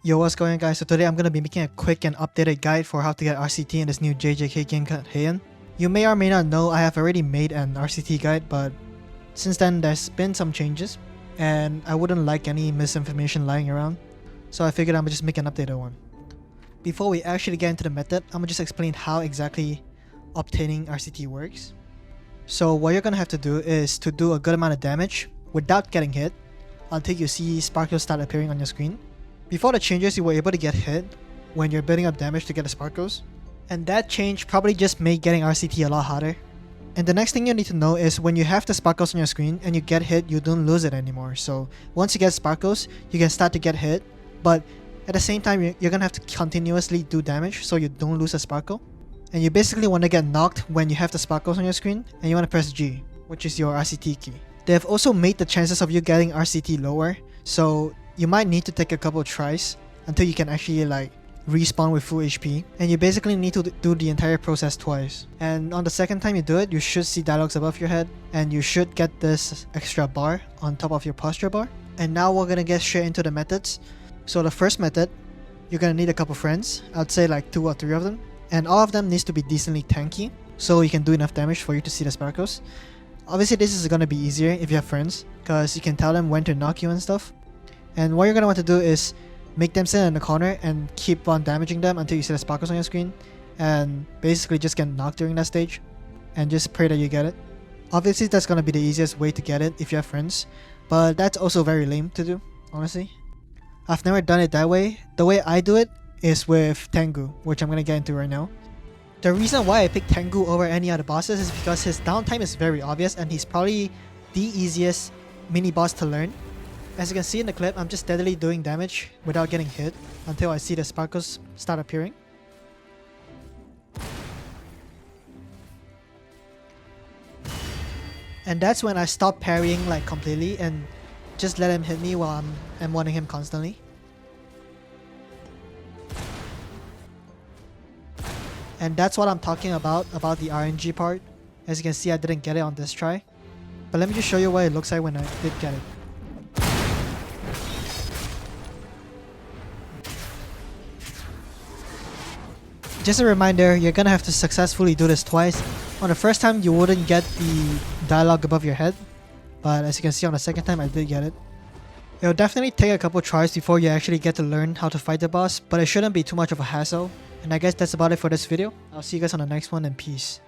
Yo, what's going on, guys? So today I'm going to be making a quick and updated guide for how to get RCT in this new JJK game called Heian. You may or may not know I have already made an RCT guide, but since then there's been some changes and I wouldn't like any misinformation lying around, so I figured I'm gonna just make an updated one. Before we actually get into the method, I'm gonna just explain how exactly obtaining RCT works. So what you're gonna have to do is to do a good amount of damage without getting hit until you see sparkles start appearing on your screen. Before the changes, you were able to get hit when you're building up damage to get the sparkles, and that change probably just made getting RCT a lot harder. And the next thing you need to know is when you have the sparkles on your screen and you get hit, you don't lose it anymore. So once you get sparkles, you can start to get hit, but at the same time you're gonna have to continuously do damage so you don't lose a sparkle. And you basically want to get knocked when you have the sparkles on your screen, and you want to press G, which is your RCT key. They have also made the chances of you getting RCT lower, so you might need to take a couple of tries until you can actually respawn with full HP, and you basically need to do the entire process twice. And on the second time you do it, you should see dialogues above your head, and you should get this extra bar on top of your posture bar. And now we're gonna get straight into the methods. So the first method, you're gonna need a couple friends. I'd say like 2 or 3 of them, and all of them needs to be decently tanky so you can do enough damage for you to see the sparkles. Obviously this is gonna be easier if you have friends, because you can tell them when to knock you and stuff. And what you're gonna want to do is make them sit in the corner and keep on damaging them until you see the sparkles on your screen, and basically just get knocked during that stage and just pray that you get it. Obviously that's gonna be the easiest way to get it if you have friends, but that's also very lame to do, honestly. I've never done it that way. The way I do it is with Tengu, which I'm gonna get into right now. The reason why I picked Tengu over any other bosses is because his downtime is very obvious and he's probably the easiest mini boss to learn. As you can see in the clip, I'm just steadily doing damage without getting hit until I see the sparkles start appearing. And that's when I stop parrying completely and just let him hit me while I'm M1ing him constantly. And that's what I'm talking about the RNG part. As you can see, I didn't get it on this try, but let me just show you what it looks like when I did get it. Just a reminder, you're gonna have to successfully do this twice. On the first time, you wouldn't get the dialogue above your head, but as you can see on the second time, I did get it. It'll definitely take a couple tries before you actually get to learn how to fight the boss, but it shouldn't be too much of a hassle. And I guess that's about it for this video. I'll see you guys on the next one, and peace.